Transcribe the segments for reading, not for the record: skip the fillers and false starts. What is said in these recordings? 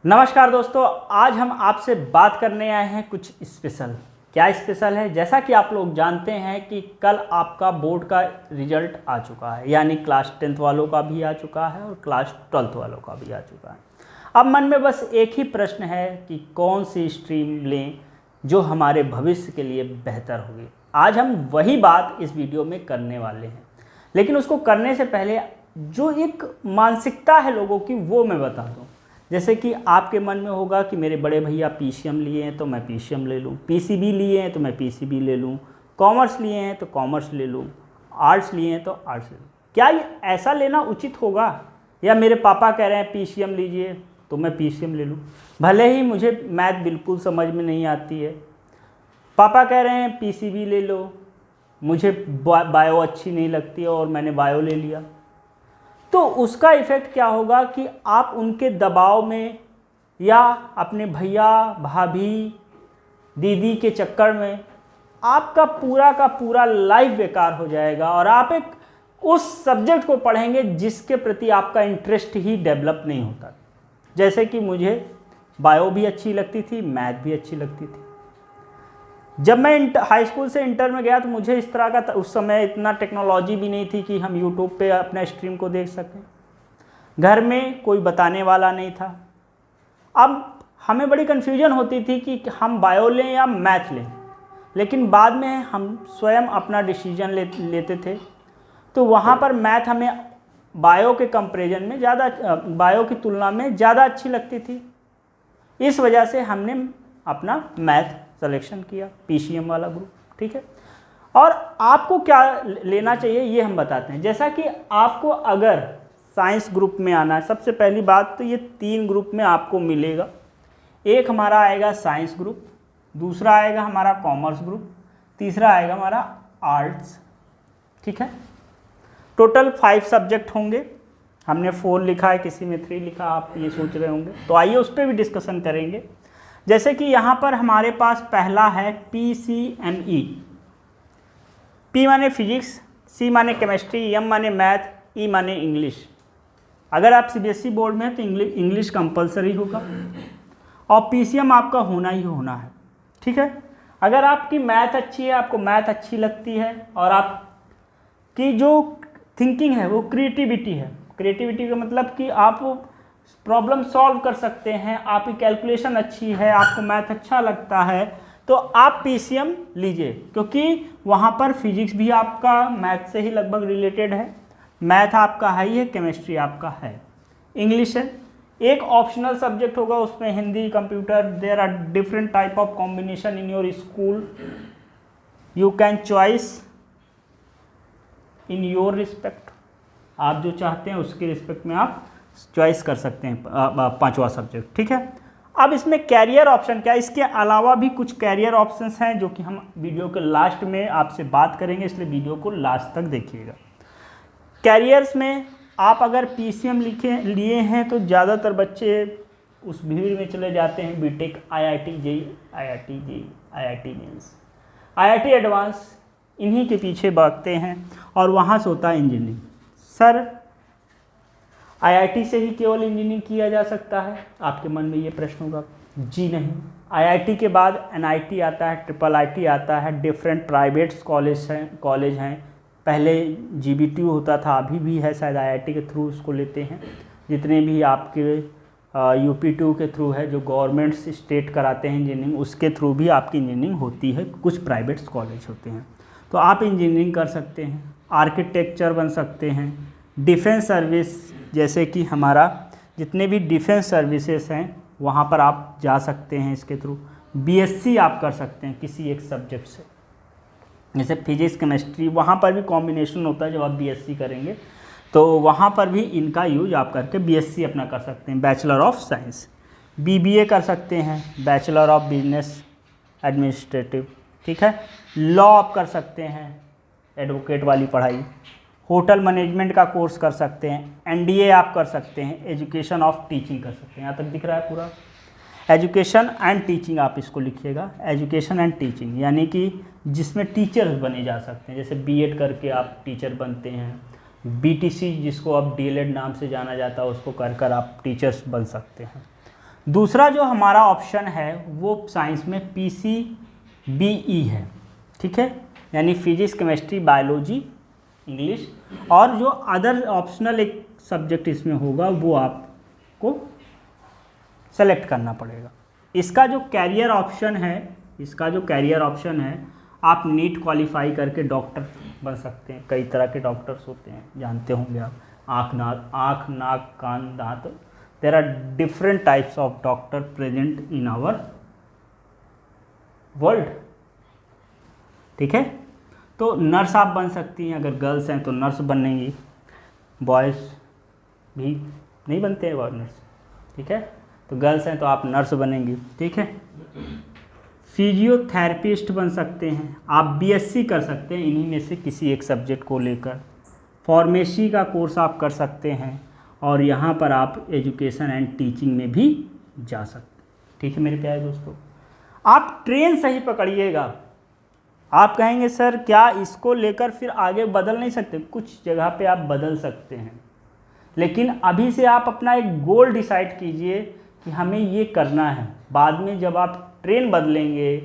नमस्कार दोस्तों, आज हम आपसे बात करने आए हैं कुछ स्पेशल। क्या स्पेशल है? जैसा कि आप लोग जानते हैं कि कल आपका बोर्ड का रिजल्ट आ चुका है, यानी क्लास 10th वालों का भी आ चुका है और क्लास 12th वालों का भी आ चुका है। अब मन में बस एक ही प्रश्न है कि कौन सी स्ट्रीम लें जो हमारे भविष्य के लिए बेहतर होगी। आज हम वही बात इस वीडियो में करने वाले हैं, लेकिन उसको करने से पहले जो एक मानसिकता है लोगों की वो मैं बता दूँ। जैसे कि आपके मन में होगा कि मेरे बड़े भैया पीसीएम लिए हैं तो मैं पीसीएम ले लूँ, पीसीबी लिए हैं तो मैं पीसीबी ले लूँ, कॉमर्स लिए हैं तो कॉमर्स ले लूँ, आर्ट्स लिए हैं तो आर्ट्स ले लूँ। क्या ये ऐसा लेना उचित होगा? या मेरे पापा कह रहे हैं पीसीएम लीजिए तो मैं पीसीएम ले लूँ, भले ही मुझे मैथ बिल्कुल समझ में नहीं आती है। पापा कह रहे हैं पीसीबी ले लो, मुझे बायो अच्छी नहीं लगती है और मैंने बायो ले लिया। तो उसका इफ़ेक्ट क्या होगा कि आप उनके दबाव में या अपने भैया भाभी दीदी के चक्कर में आपका पूरा का पूरा लाइफ बेकार हो जाएगा और आप एक उस सब्जेक्ट को पढ़ेंगे जिसके प्रति आपका इंटरेस्ट ही डेवलप नहीं होता। जैसे कि मुझे बायो भी अच्छी लगती थी, मैथ भी अच्छी लगती थी। जब मैं हाई स्कूल से इंटर में गया तो मुझे इस तरह का उस समय इतना टेक्नोलॉजी भी नहीं थी कि हम यूट्यूब पे अपना स्ट्रीम को देख सकें। घर में कोई बताने वाला नहीं था। अब हमें बड़ी कन्फ्यूजन होती थी कि हम बायो लें या मैथ लें, लेकिन बाद में हम स्वयं अपना डिसीजन लेते थे। तो वहाँ पर मैथ हमें बायो के कंपैरिजन में बायो की तुलना में ज़्यादा अच्छी लगती थी। इस वजह से हमने अपना मैथ सिलेक्शन किया, पीसीएम वाला ग्रुप। ठीक है, और आपको क्या लेना चाहिए ये हम बताते हैं। जैसा कि आपको अगर साइंस ग्रुप में आना है, सबसे पहली बात तो ये 3 ग्रुप में आपको मिलेगा। एक हमारा आएगा साइंस ग्रुप, दूसरा आएगा हमारा कॉमर्स ग्रुप, तीसरा आएगा हमारा आर्ट्स। ठीक है, टोटल 5 सब्जेक्ट होंगे। हमने 4 लिखा है, किसी में 3 लिखा, आप ये सोच रहे होंगे, तो आइए उस पर भी डिस्कशन करेंगे। जैसे कि यहाँ पर हमारे पास पहला है PCME। P माने फिजिक्स, C माने केमिस्ट्री, M माने मैथ, E माने इंग्लिश। अगर आप CBSE बोर्ड में हैं तो इंग्लिश कंपलसरी होगा और PCM आपका होना ही होना है। ठीक है, अगर आपकी मैथ अच्छी है, आपको मैथ अच्छी लगती है और आपकी जो थिंकिंग है वो क्रिएटिविटी है। क्रिएटिविटी का मतलब कि आप प्रॉब्लम सॉल्व कर सकते हैं, आपकी कैलकुलेशन अच्छी है, आपको मैथ अच्छा लगता है, तो आप पीसीएम लीजिए, क्योंकि वहाँ पर फिजिक्स भी आपका मैथ से ही लगभग रिलेटेड है, मैथ आपका है ही है, केमिस्ट्री आपका है, इंग्लिश है। एक ऑप्शनल सब्जेक्ट होगा, उसमें Hindi, computer. There are different type of combination in your school, you can choice in your respect. आप जो चाहते हैं उसके रिस्पेक्ट में आप चॉइस कर सकते हैं 5वां सब्जेक्ट। ठीक है, अब इसमें कैरियर ऑप्शन क्या है? इसके अलावा भी कुछ कैरियर ऑप्शंस हैं जो कि हम वीडियो के लास्ट में आपसे बात करेंगे, इसलिए वीडियो को लास्ट तक देखिएगा। कैरियर्स में आप अगर पीसीएम लिए हैं तो ज़्यादातर बच्चे उस भीड़ में चले जाते हैं, BTech, IIT JEE, IIT mains, IIT advance, इन्हीं के पीछे भागते हैं और वहाँ से होता है इंजीनियरिंग। सर IIT से ही केवल इंजीनियरिंग किया जा सकता है? आपके मन में ये प्रश्न होगा। जी नहीं, IIT के बाद NIT आता है, IIIT आता है, डिफरेंट प्राइवेट कॉलेज हैं। पहले GBT होता था, अभी भी है, शायद IIT के थ्रू उसको लेते हैं। जितने भी आपके UP2 के थ्रू है, जो गवर्नमेंट स्टेट कराते हैं इंजीनियरिंग, उसके थ्रू भी आपकी इंजीनियरिंग होती है। कुछ प्राइवेट कॉलेज होते हैं, तो आप इंजीनियरिंग कर सकते हैं, आर्किटेक्चर बन सकते हैं, डिफेंस सर्विस, जैसे कि हमारा जितने भी डिफेंस सर्विसेज हैं वहाँ पर आप जा सकते हैं इसके थ्रू। BSc आप कर सकते हैं किसी एक सब्जेक्ट से, जैसे फिजिक्स, केमिस्ट्री, वहाँ पर भी कॉम्बिनेशन होता है। जब आप BSc करेंगे तो वहाँ पर भी इनका यूज आप करके BSc अपना कर सकते हैं, बैचलर ऑफ साइंस। BBA कर सकते हैं, बैचलर ऑफ बिजनेस एडमिनिस्ट्रेटिव। ठीक है, लॉ आप कर सकते हैं, एडवोकेट वाली पढ़ाई। होटल मैनेजमेंट का कोर्स कर सकते हैं, NDA आप कर सकते हैं, एजुकेशन ऑफ टीचिंग कर सकते हैं। यहाँ तक दिख रहा है पूरा, एजुकेशन एंड टीचिंग आप इसको लिखिएगा, एजुकेशन एंड टीचिंग, यानी कि जिसमें टीचर्स बने जा सकते हैं। जैसे B.Ed करके आप टीचर बनते हैं, BTC जिसको अब DLED नाम से जाना जाता है उसको कर आप टीचर्स बन सकते हैं। दूसरा जो हमारा ऑप्शन है वो साइंस में PCBE है, ठीक है, यानी फिजिक्स, केमिस्ट्री, बायोलॉजी, इंग्लिश, और जो अदर ऑप्शनल एक सब्जेक्ट इसमें होगा वो आपको सेलेक्ट करना पड़ेगा। इसका जो कैरियर ऑप्शन है, आप नीट क्वालिफाई करके डॉक्टर बन सकते हैं। कई तरह के डॉक्टर्स होते हैं, जानते होंगे आप, आँख नाक कान दांत, there are different types of doctor present in our world, ठीक है। तो नर्स आप बन सकती हैं, अगर गर्ल्स हैं तो नर्स बनेंगी, बॉयज़ भी नहीं बनते हैं नर्स, ठीक है, तो गर्ल्स हैं तो आप नर्स बनेंगी, ठीक है। फिजियोथेरेपिस्ट बन सकते हैं, आप BSc कर सकते हैं इन्हीं में से किसी एक सब्जेक्ट को लेकर। फार्मेसी का कोर्स आप कर सकते हैं, और यहाँ पर आप एजुकेशन एंड टीचिंग में भी जा सकते हैं, ठीक है मेरे प्यारे दोस्तों। आप ट्रेन सही पकड़िएगा। आप कहेंगे सर क्या इसको लेकर फिर आगे बदल नहीं सकते? कुछ जगह पे आप बदल सकते हैं, लेकिन अभी से आप अपना एक गोल डिसाइड कीजिए कि हमें ये करना है। बाद में जब आप ट्रेन बदलेंगे,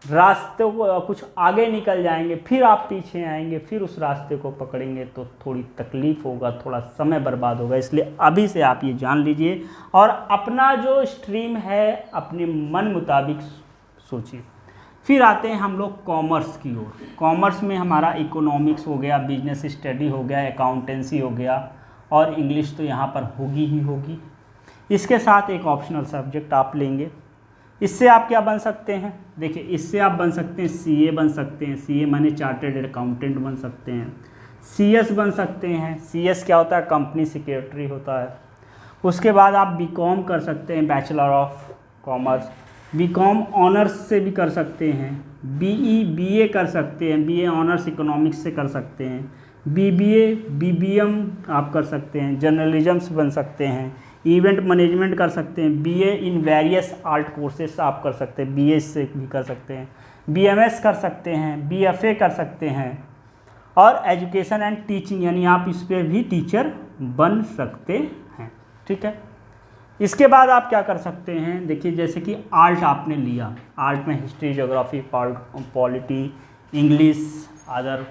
रास्ते को कुछ आगे निकल जाएंगे, फिर आप पीछे आएंगे, फिर उस रास्ते को पकड़ेंगे तो थोड़ी तकलीफ़ होगा, थोड़ा समय बर्बाद होगा। इसलिए अभी से आप ये जान लीजिए और अपना जो स्ट्रीम है अपने मन मुताबिक सोचिए। फिर आते हैं हम लोग कॉमर्स की ओर। कॉमर्स में हमारा इकोनॉमिक्स हो गया, बिजनेस स्टडी हो गया, अकाउंटेंसी हो गया, और इंग्लिश तो यहाँ पर होगी ही होगी। इसके साथ एक ऑप्शनल सब्जेक्ट आप लेंगे। इससे आप क्या बन सकते हैं? देखिए, इससे आप बन सकते हैं CA बन सकते हैं, CA माने चार्टर्ड अकाउंटेंट बन सकते हैं। CS बन सकते हैं, CS क्या होता है? कंपनी सेक्रेटरी होता है। उसके बाद आप BCom कर सकते हैं, bachelor of commerce. BCom honours से भी कर सकते हैं। BA कर सकते हैं, BA ऑनर्स इकोनॉमिक्स से कर सकते हैं। BBA BBM आप कर सकते हैं, जर्नलिज्म बन सकते हैं, इवेंट मैनेजमेंट कर सकते हैं। BA in various art courses आप कर सकते हैं, BA से भी कर सकते हैं। BMS कर सकते हैं, BFA कर सकते हैं, और एजुकेशन एंड टीचिंग यानी आप इस पर भी टीचर बन सकते हैं, ठीक है। इसके बाद आप क्या कर सकते हैं? देखिए, जैसे कि आर्ट आपने लिया, आर्ट में history, geography, polity, English, other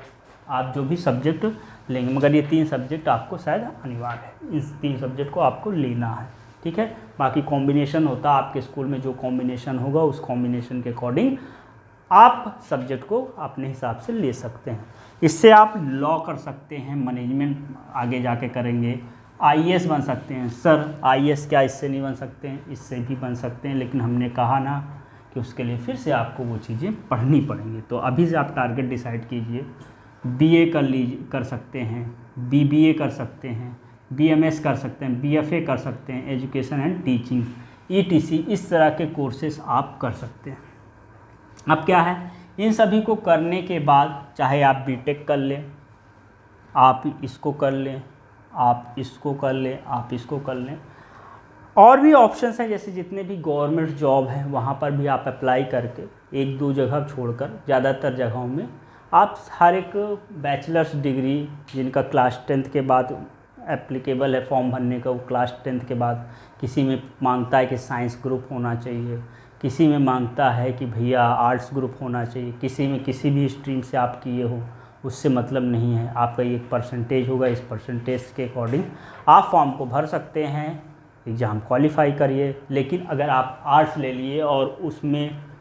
आप जो भी सब्जेक्ट लेंगे, मगर ये 3 सब्जेक्ट आपको शायद अनिवार्य है, इस 3 सब्जेक्ट को आपको लेना है, ठीक है। बाकी कॉम्बिनेशन होता है, आपके स्कूल में जो कॉम्बिनेशन होगा उस कॉम्बिनेशन के अकॉर्डिंग आप सब्जेक्ट को अपने हिसाब से ले सकते हैं। इससे आप लॉ कर सकते हैं, मैनेजमेंट आगे जाके करेंगे, IAS बन सकते हैं। सर IAS क्या इससे नहीं बन सकते हैं? इससे भी बन सकते हैं, लेकिन हमने कहा ना कि उसके लिए फिर से आपको वो चीज़ें पढ़नी पड़ेंगी। तो अभी से आप टारगेट डिसाइड कीजिए। BA कर सकते हैं, BBA कर सकते हैं, BMS कर सकते हैं, BFA कर सकते हैं, एजुकेशन एंड टीचिंग, ETC, इस तरह के कोर्सेस आप कर सकते हैं। अब क्या है, इन सभी को करने के बाद चाहे आप BTech कर लें, आप इसको कर लें, आप इसको कर लें, आप इसको कर लें, और भी ऑप्शंस हैं, जैसे जितने भी गवर्नमेंट जॉब हैं वहाँ पर भी आप अप्लाई करके 1-2 जगह छोड़कर ज़्यादातर जगहों में आप हर एक बैचलर्स डिग्री जिनका क्लास 10th के बाद एप्लीकेबल है फॉर्म भरने का, वो क्लास 10th के बाद किसी में मांगता है कि साइंस ग्रुप होना चाहिए, किसी में मांगता है कि भैया आर्ट्स ग्रुप होना चाहिए, किसी में किसी भी स्ट्रीम से आप किए हो उससे मतलब नहीं है, आपका एक परसेंटेज होगा, इस परसेंटेज के अकॉर्डिंग आप फॉर्म को भर सकते हैं, एग्ज़ाम क्वालिफाई करिए। लेकिन अगर आप आर्ट्स ले लिए और उसमें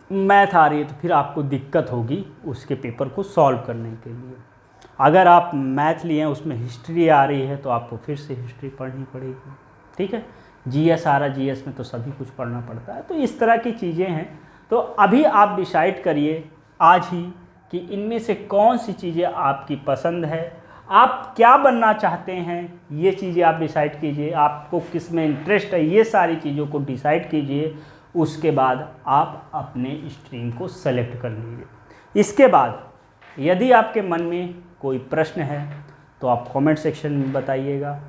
मैथ आ रही है तो फिर आपको दिक्कत होगी उसके पेपर को सॉल्व करने के लिए। अगर आप मैथ लिए हैं उसमें हिस्ट्री आ रही है तो आपको फिर से हिस्ट्री पढ़नी पड़ेगी, ठीक है। GS आ रहा, GS में तो सभी कुछ पढ़ना पड़ता है। तो इस तरह की चीज़ें हैं। तो अभी आप डिसाइड करिए आज ही कि इनमें से कौन सी चीज़ें आपकी पसंद है, आप क्या बनना चाहते हैं, ये चीज़ें आप डिसाइड कीजिए। आपको किस में इंटरेस्ट है, ये सारी चीज़ों को डिसाइड कीजिए। उसके बाद आप अपने स्ट्रीम को सेलेक्ट कर लीजिए। इसके बाद यदि आपके मन में कोई प्रश्न है तो आप कमेंट सेक्शन में बताइएगा।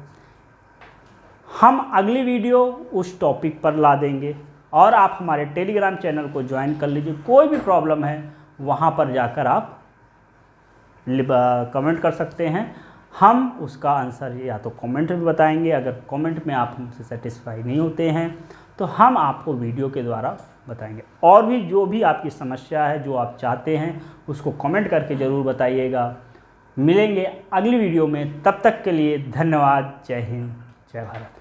हम अगली वीडियो उस टॉपिक पर ला देंगे और आप हमारे टेलीग्राम चैनल को ज्वाइन कर लीजिए। कोई भी प्रॉब्लम है वहाँ पर जाकर आप कमेंट कर सकते हैं। हम उसका आंसर या तो कमेंट में बताएंगे। अगर कमेंट में आप हमसे सेटिस्फाई नहीं होते हैं तो हम आपको वीडियो के द्वारा बताएंगे। और भी जो भी आपकी समस्या है, जो आप चाहते हैं, उसको कमेंट करके ज़रूर बताइएगा। मिलेंगे अगली वीडियो में, तब तक के लिए धन्यवाद। जय हिंद, जय भारत।